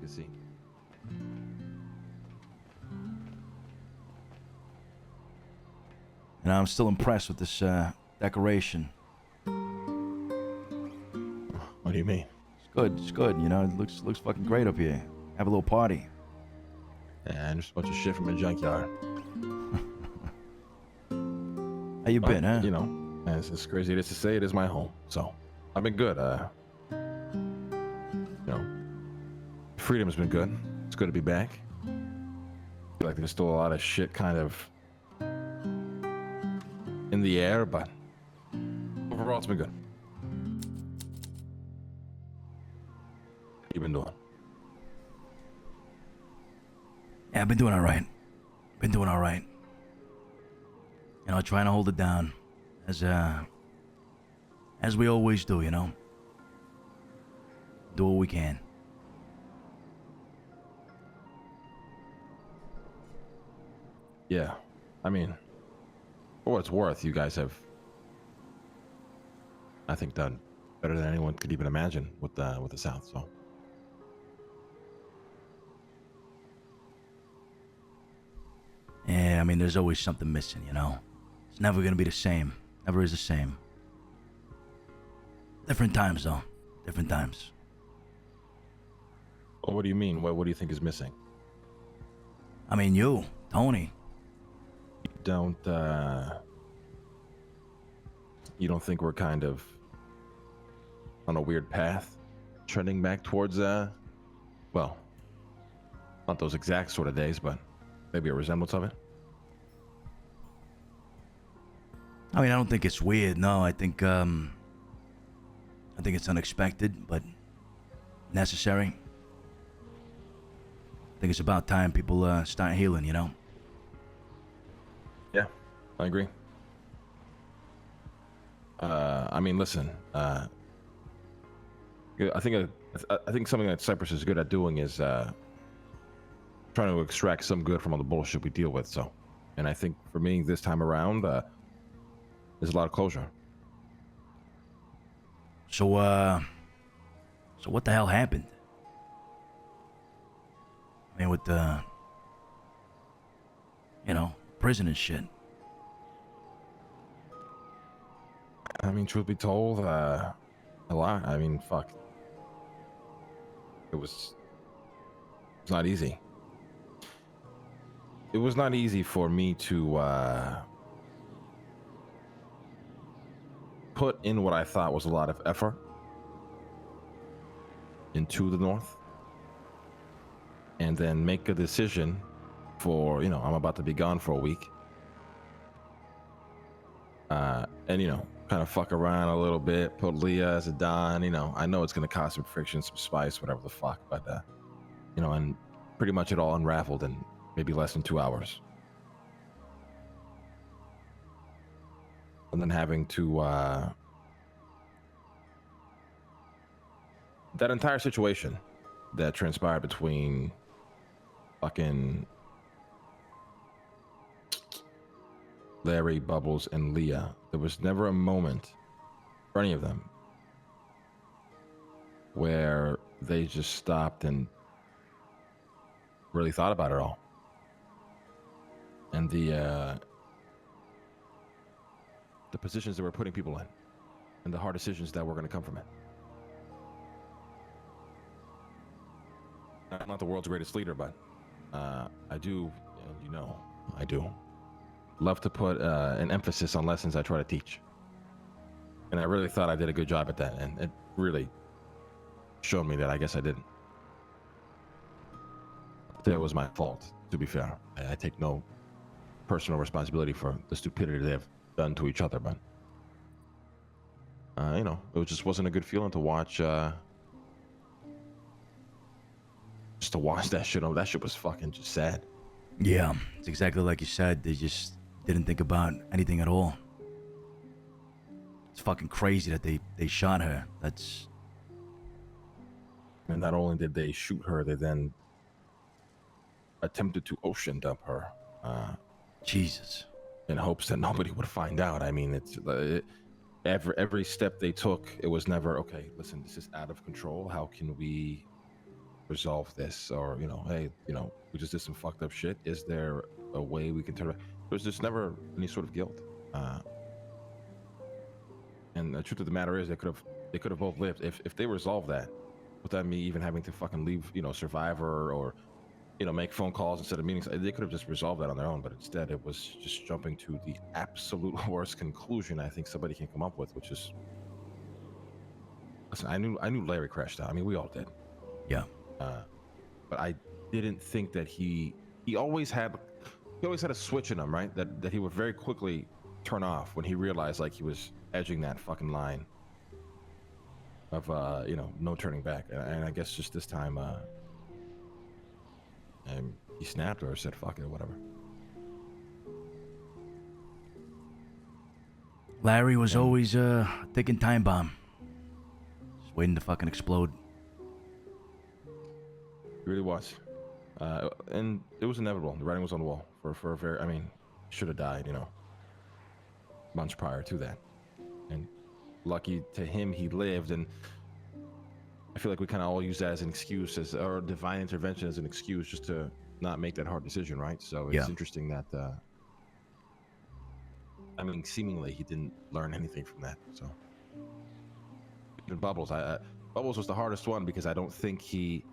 to see. And I'm still impressed with this decoration. What do you mean? It's good. It's good. You know, it looks fucking great up here. Have a little party. Yeah, just a bunch of shit from a junkyard. How you been, huh? You know, as crazy as it is to say, it is my home. So I've been good. You know, freedom's been good. It's good to be back. I feel like there's still a lot of shit kind of in the air, but overall it's been good. What you been doing? Yeah, I've been doing all right. Been doing all right. You know, trying to hold it down, as we always do. You know, do what we can. Yeah, I mean, for what it's worth, you guys have, I think, done better than anyone could even imagine with the South. So. Yeah, I mean, there's always something missing, you know? It's never gonna be the same. Never is the same. Different times, though. Different times. Well, what do you mean? What do you think is missing? I mean, you, Tony. You don't think we're kind of on a weird path, trending back towards, well, not those exact sort of days, but maybe a resemblance of it? I mean, I don't think it's weird, no. I think it's unexpected, but necessary. I think it's about time people start healing, you know? Yeah, I agree. I mean, listen, I think something that Cypress is good at doing is trying to extract some good from all the bullshit we deal with. So, and I think for me this time around, there's a lot of closure. So what the hell happened? I mean, with the, you know, prison and shit. I mean, truth be told, a lot. I mean, fuck. It's not easy. It was not easy for me to put in what I thought was a lot of effort into the North, and then make a decision for, you know, I'm about to be gone for a week, and, you know, kind of fuck around a little bit, put Leah as a Don. You know, I know it's going to cause some friction, some spice, whatever the fuck, but, you know, and pretty much it all unraveled in maybe less than 2 hours. And then having to, that entire situation that transpired between fucking Larry, Bubbles, and Leah, there was never a moment for any of them where they just stopped and really thought about it all. And the positions that we're putting people in, and the hard decisions that were going to come from it. I'm not the world's greatest leader, but I do, and you know, I do love to put an emphasis on lessons I try to teach. And I really thought I did a good job at that, and it really showed me that I guess I didn't. That was my fault, to be fair. I take no personal responsibility for the stupidity they have done to each other, but you know, it just wasn't a good feeling to watch. Just to watch that shit. That shit was fucking just sad. Yeah, it's exactly like you said. They just didn't think about anything at all. It's fucking crazy that they shot her. That's. And not only did they shoot her, they then attempted to ocean dump her. Jesus. In hopes that nobody would find out. I mean, every step they took, it was never, okay, listen, this is out of control. How can we resolve this, or hey, we just did some fucked up shit. Is there a way we can turn it? There's just never any sort of guilt. And the truth of the matter is, they could have both lived. If they resolve that, without me even having to fucking leave, Survivor, or make phone calls instead of meetings, they could have just resolved that on their own. But instead, it was just jumping to the absolute worst conclusion I think somebody can come up with, which is, listen, I knew Larry crashed out. I mean, we all did. Yeah. But I didn't think that he always had a switch in him, right? That he would very quickly turn off when he realized like he was edging that fucking line of no turning back. And I guess just this time he snapped or said fuck it or whatever. Larry was always a ticking time bomb, just waiting to fucking explode. It really was. And it was inevitable. The writing was on the wall for a very, should have died, months prior to that. And lucky to him, he lived. And I feel like we kind of all use that as an excuse, or divine intervention as an excuse just to not make that hard decision, right? So it's interesting that, seemingly he didn't learn anything from that. So, and Bubbles, Bubbles was the hardest one because I don't think he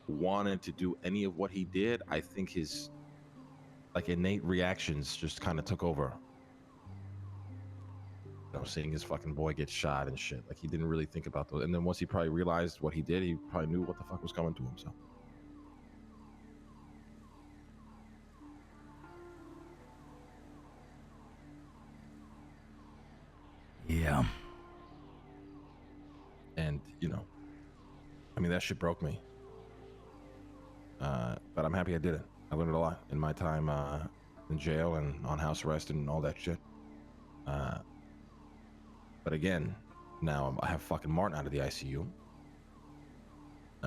wanted to do any of what he did. I think his innate reactions just kind of took over. Seeing his fucking boy get shot and shit, like he didn't really think about those. And then once he probably realized what he did, he probably knew what the fuck was coming to him. So yeah. And that shit broke me. But I'm happy I did it. I learned a lot in my time in jail and on house arrest and all that shit. But again, now I have fucking Martin out of the ICU.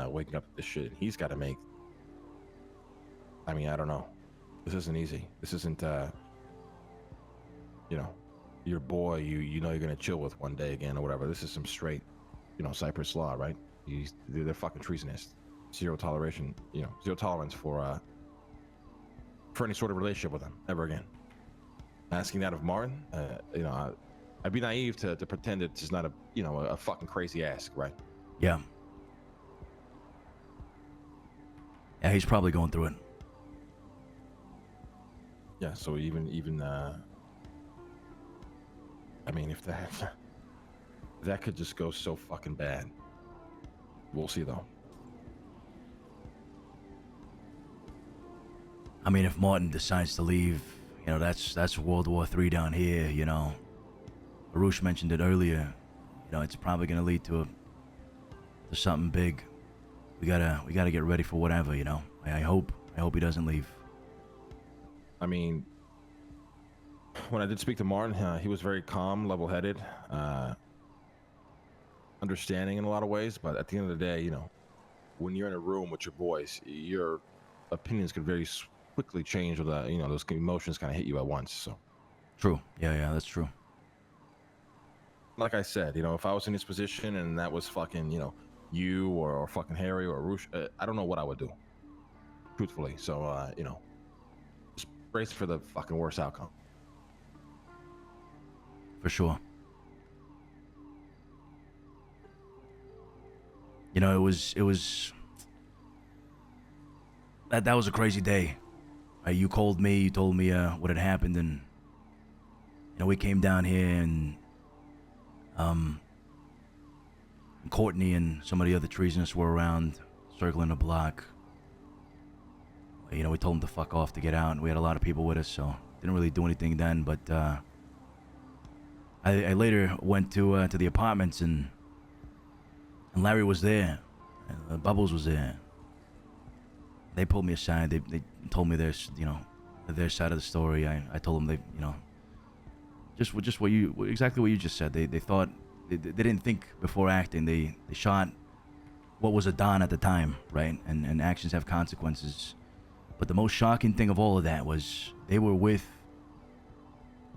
Waking up to this shit he's got to make. I don't know. This isn't easy. This isn't, your boy you know you're going to chill with one day again or whatever. This is some straight, Cypress law, right? They're fucking treasonous. Zero toleration, zero tolerance for any sort of relationship with them ever again. Asking that of Martin, I'd be naive to pretend it's just not a fucking crazy ask, right? Yeah. Yeah, he's probably going through it. Yeah, so even if that could just go so fucking bad. We'll see though. If Martin decides to leave, that's World War III down here, Arush mentioned it earlier. It's probably gonna lead to something big. We gotta get ready for whatever, I hope he doesn't leave. When I did speak to Martin, he was very calm, level-headed, understanding in a lot of ways. But at the end of the day, when you're in a room with your boys, your opinions could very quickly change with those emotions kind of hit you at once. So true. Yeah, that's true. Like I said, if I was in his position and that was fucking you or fucking Harry or Roosh, I don't know what I would do, truthfully. So just brace for the fucking worst outcome. For sure. It was that was a crazy day. You called me, you told me what had happened, and we came down here, and Courtney and some of the other treasonous were around, circling the block. We told them to fuck off to get out, and we had a lot of people with us, so didn't really do anything then. But I later went to the apartments, and Larry was there, and Bubbles was there. They pulled me aside. They told me their side of the story. I told them just exactly what you just said. They thought they didn't think before acting. They shot what was a Don at the time, right? And actions have consequences. But the most shocking thing of all of that was they were with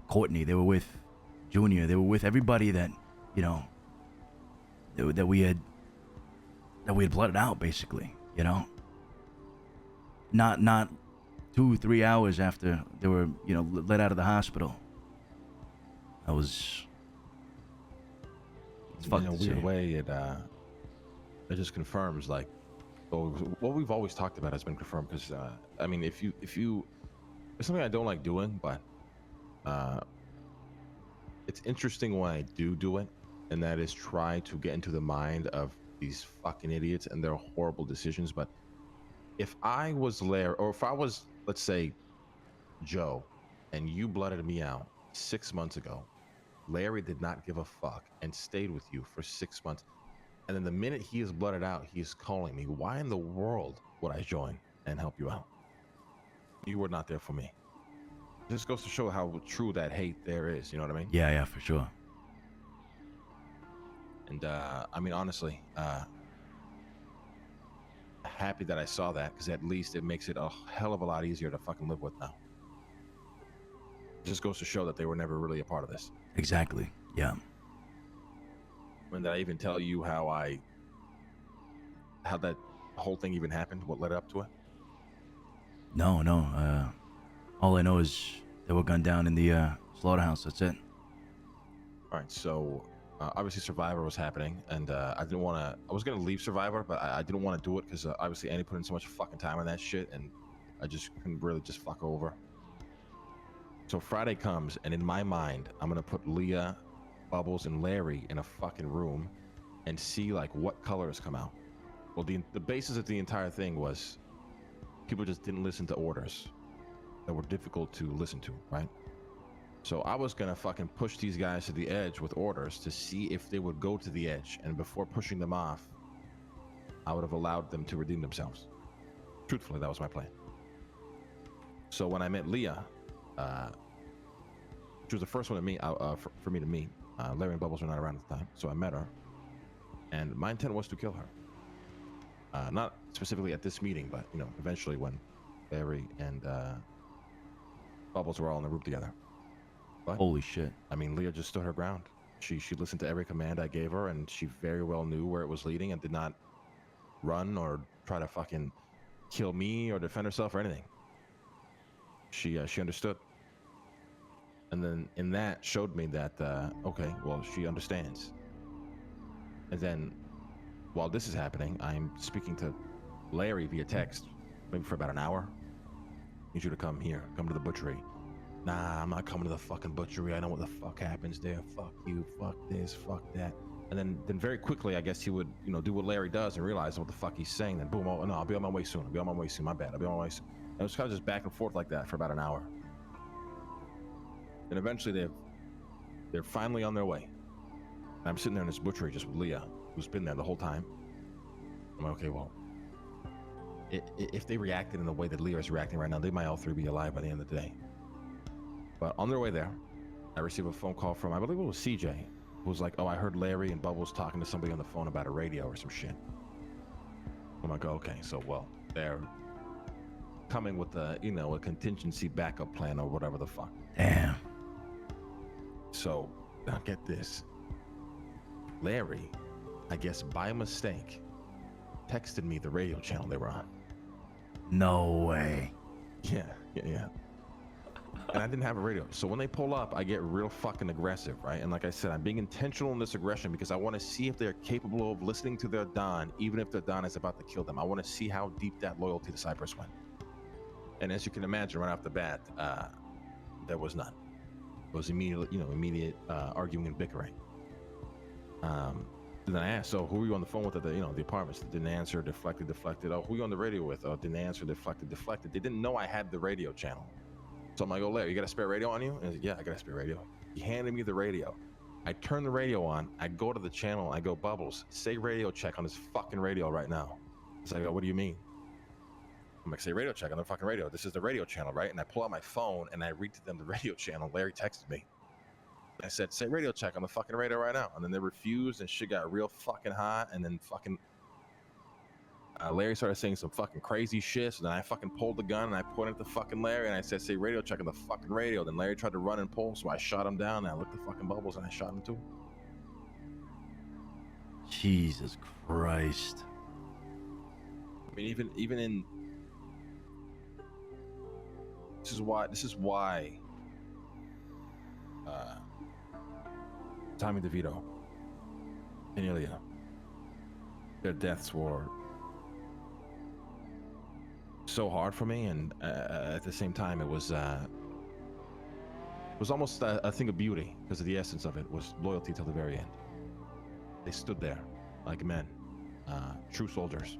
Courtney. They were with Junior. They were with everybody that that we had blooded out, basically. You know, not 2-3 hours after they were, you know, let out of the hospital. I was. It's In fucked a to weird see. way, it just confirms like what we've always talked about has been confirmed. Because I mean, if you it's something I don't like doing, but it's interesting when I do it, and that is try to get into the mind of these fucking idiots and their horrible decisions. But if I was Larry, or if I was, let's say, Joe, and you blooded me out 6 months ago, Larry did not give a fuck and stayed with you for 6 months. And then the minute he is blooded out, he is calling me. Why in the world would I join and help you out? You were not there for me. This goes to show how true that hate there is. You know what I mean? Yeah, for sure. And I mean, honestly, happy that I saw that, because at least it makes it a hell of a lot easier to fucking live with now. Just goes to show that they were never really a part of this. Exactly. Yeah. And did I even tell you how that whole thing even happened? What led up to it? No. All I know is they were gunned down in the slaughterhouse. That's it. All right, so obviously Survivor was happening, and I didn't want to. I was gonna leave Survivor, but I didn't want to do it because obviously Annie put in so much fucking time on that shit, and I just couldn't really just fuck over. So Friday comes, and in my mind, I'm gonna put Leah, Bubbles, and Larry in a fucking room, and see like what colors come out. Well, the basis of the entire thing was people just didn't listen to orders that were difficult to listen to, right? So I was gonna fucking push these guys to the edge with orders to see if they would go to the edge, and before pushing them off, I would have allowed them to redeem themselves. Truthfully, that was my plan. So when I met Leah, she was the first one to meet for me to meet. Larry and Bubbles were not around at the time, so I met her, and my intent was to kill her. Not specifically at this meeting, but you know, eventually when Larry and Bubbles were all in the room together. But, Holy shit. I mean, Leah just stood her ground. She listened to every command I gave her, and she very well knew where it was leading and did not run or try to fucking kill me or defend herself or anything. She understood. And then in that showed me that, okay, well, she understands. And then while this is happening, I'm speaking to Larry via text, maybe for about an hour. I need you to come here, come to the butchery. Nah, I'm not coming to the fucking butchery. I know what the fuck happens there. Fuck you, fuck this, fuck that. And then very quickly, I guess he would, you know, do what Larry does and realize what the fuck he's saying. Then boom, oh no, I'll be on my way soon. I'll be on my way soon. My bad. I'll be on my way soon. And it was kind of just back and forth like that for about an hour. And eventually they're finally on their way. And I'm sitting there in this butchery just with Leah, who's been there the whole time. I'm like, okay, well, if they reacted in the way that Leah is reacting right now, they might all three be alive by the end of the day. But on their way there, I received a phone call from, I believe it was CJ, who was like, oh, I heard Larry and Bubbles talking to somebody on the phone about a radio or some shit. I'm like, oh, okay, so, well, they're coming with a, you know, a contingency backup plan or whatever the fuck. Damn. So, now get this. Larry, I guess by mistake, texted me the radio channel they were on. No way. Yeah. And I didn't have a radio. So when they pull up, I get real fucking aggressive, right? And like I said, I'm being intentional in this aggression because I want to see if they're capable of listening to their Don, even if their Don is about to kill them. I want to see how deep that loyalty to Cypress went. And as you can imagine, right off the bat, there was none. It was immediate arguing and bickering. Then I asked, so who were you on the phone with at the apartments? They didn't answer, deflected. Oh, who are you on the radio with? Oh, didn't answer, deflected. They didn't know I had the radio channel. So I'm like, oh, Larry, you got a spare radio on you? And he's like, yeah, I got a spare radio. He handed me the radio. I turn the radio on. I go to the channel. I go, Bubbles, say radio check on this fucking radio right now. So I go, what do you mean? I'm like, say radio check on the fucking radio. This is the radio channel, right? And I pull out my phone and I read to them the radio channel. Larry texted me. I said, say radio check on the fucking radio right now. And then they refused and shit got real fucking hot. And then fucking Larry started saying some fucking crazy shit. So then I fucking pulled the gun and I pointed at the fucking Larry and I said, say radio check on the fucking radio. Then Larry tried to run and pull. So I shot him down and I looked at fucking Bubbles and I shot him too. Jesus Christ. mean, even in this is why Tommy DeVito and Ilya, their deaths were so hard for me, and at the same time, it was almost a thing of beauty, because the essence of it was loyalty till the very end. They stood there like men, true soldiers,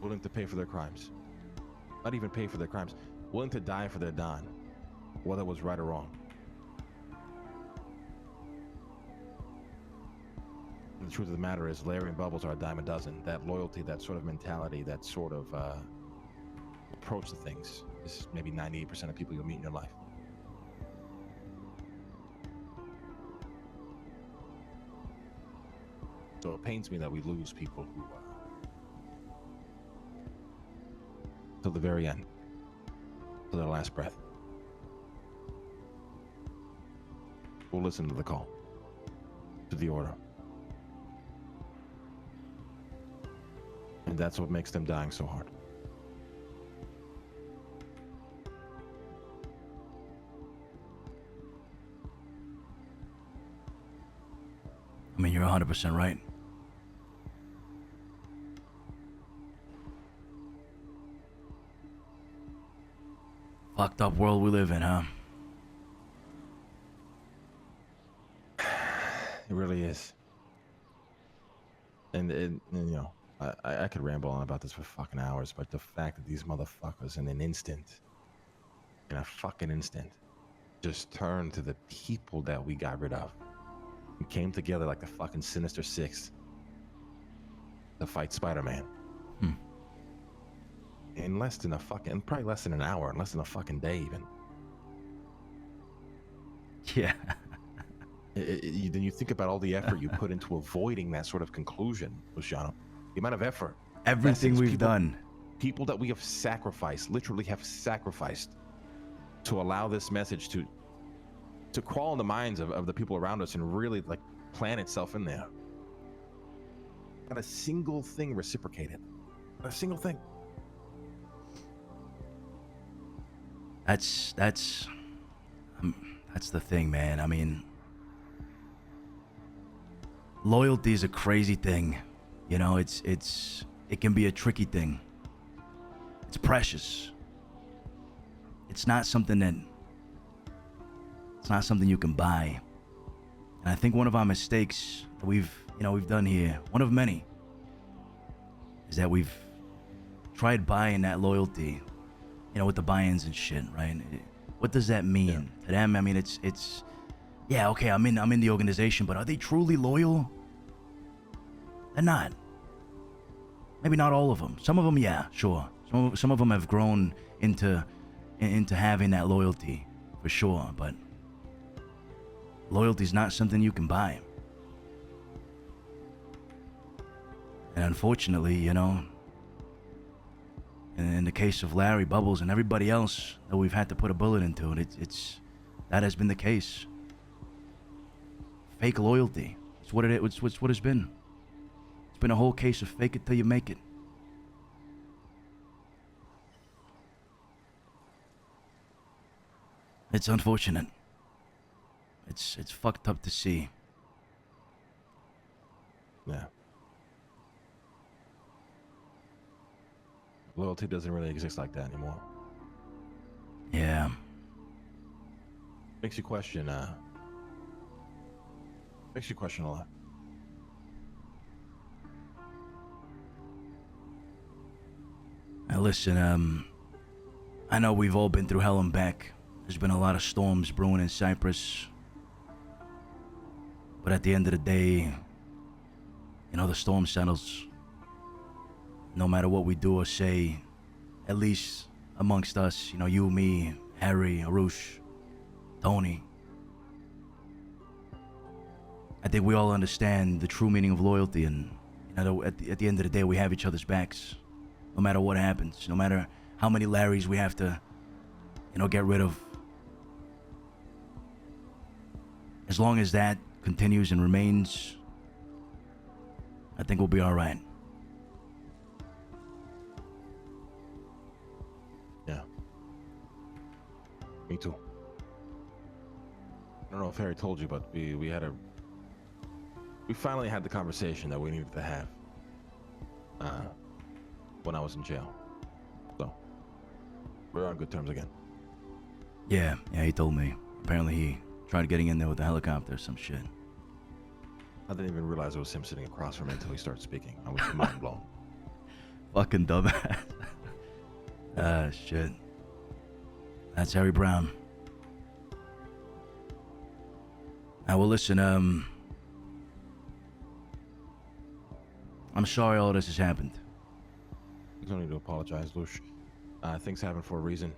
willing to pay for their crimes. Not even pay for their crimes, willing to die for their Don, whether it was right or wrong. And the truth of the matter is, Larry and Bubbles are a dime a dozen. That loyalty, that sort of mentality, that sort of approach to things is maybe 98% of people you'll meet in your life. So it pains me that we lose people who, till the very end, till their last breath. We'll listen to the call, to the order. And that's what makes them dying so hard. I mean, you're 100% right. Fucked up world we live in, huh? It really is. And you know, I could ramble on about this for fucking hours, but the fact that these motherfuckers in a fucking instant, just turned to the people that we got rid of and came together like the fucking Sinister Six to fight Spider-Man. In less than probably less than an hour, in less than a fucking day even. Yeah. Then you think about all the effort you put into avoiding that sort of conclusion, Luciano. The amount of effort. Everything we've done. People that we have sacrificed, literally have sacrificed, to allow this message to crawl in the minds of the people around us and really like plant itself in there. Not a single thing reciprocated. Not a single thing. That's the thing, man. I mean, loyalty is a crazy thing. You know, it can be a tricky thing. It's precious. It's not something you can buy. And I think one of our mistakes that we've done here, one of many, is that we've tried buying that loyalty, you know, with the buy-ins and shit, right? What does that mean to them? I mean, it's yeah, okay, I'm in the organization, but are they truly loyal? They're not. Maybe not all of them. Some of them, yeah, sure. Some of them have grown into having that loyalty, for sure. But loyalty is not something you can buy. And unfortunately, you know, in the case of Larry, Bubbles, and everybody else that we've had to put a bullet into, that has been the case. Fake loyalty. It's what it's been. It's been a whole case of fake it till you make it. It's unfortunate. It's fucked up to see. Yeah. Loyalty doesn't really exist like that anymore. Yeah. Makes you question a lot. Now listen, I know we've all been through hell and back. There's been a lot of storms brewing in Cypress. But at the end of the day, you know, the storm settles. No matter what we do or say, at least amongst us, you know, you, me, Harry, Arush, Tony. I think we all understand the true meaning of loyalty, and you know, at the end of the day, we have each other's backs. No matter what happens, no matter how many Larrys we have to, you know, get rid of. As long as that continues and remains, I think we'll be all right. Yeah. Me too. I don't know if Harry told you, but we finally had the conversation that we needed to have when I was in jail. So we're on good terms again. Yeah, he told me. Apparently he tried getting in there with a helicopter or some shit. I didn't even realize it was him sitting across from me until he started speaking. I was mind blown. Fucking dumbass. Shit. That's Harry Brown. Well, listen, I'm sorry all this has happened. You don't need to apologize, Lush. Things happen for a reason.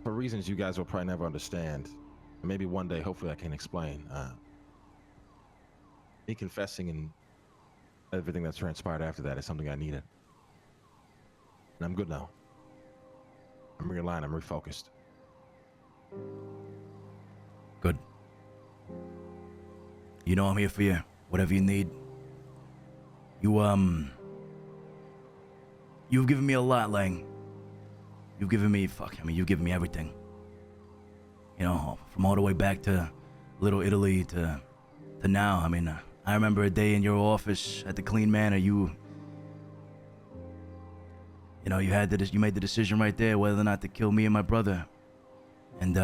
For reasons you guys will probably never understand. Maybe one day, hopefully I can explain. Me confessing and everything that's transpired after that is something I needed. And I'm good now. I'm realigned, I'm refocused. Good. You know I'm here for you. Whatever you need. You've given me a lot, Lang. You've given me, you've given me everything. You know, from all the way back to Little Italy to now. I mean, I remember a day in your office at the Clean Manor. You know, you made the decision right there whether or not to kill me and my brother. And,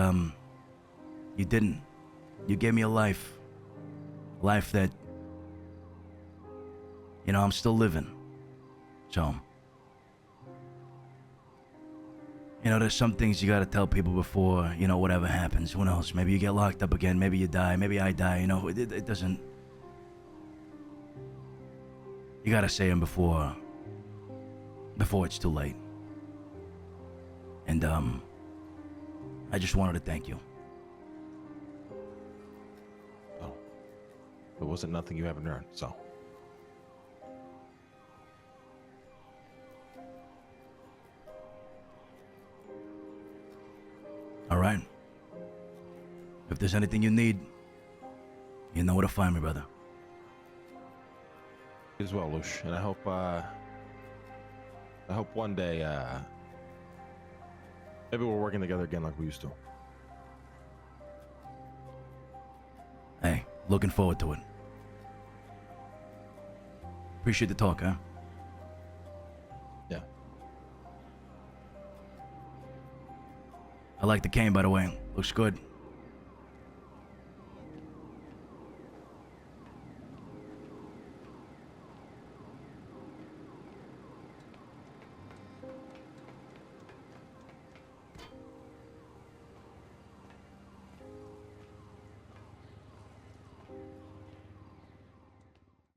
you didn't. You gave me a life. A life that, you know, I'm still living. So, you know, there's some things you gotta tell people before, you know, whatever happens. Who knows? Maybe you get locked up again. Maybe you die. Maybe I die. You know, it doesn't... You gotta say them before it's too late. And, I just wanted to thank you. Oh. It wasn't nothing you haven't earned, so... All right. If there's anything you need, you know where to find me, brother. You as well, Lush. And I hope one day, maybe we're working together again like we used to. Hey, looking forward to it. Appreciate the talk, huh? Yeah. I like the cane, by the way. Looks good.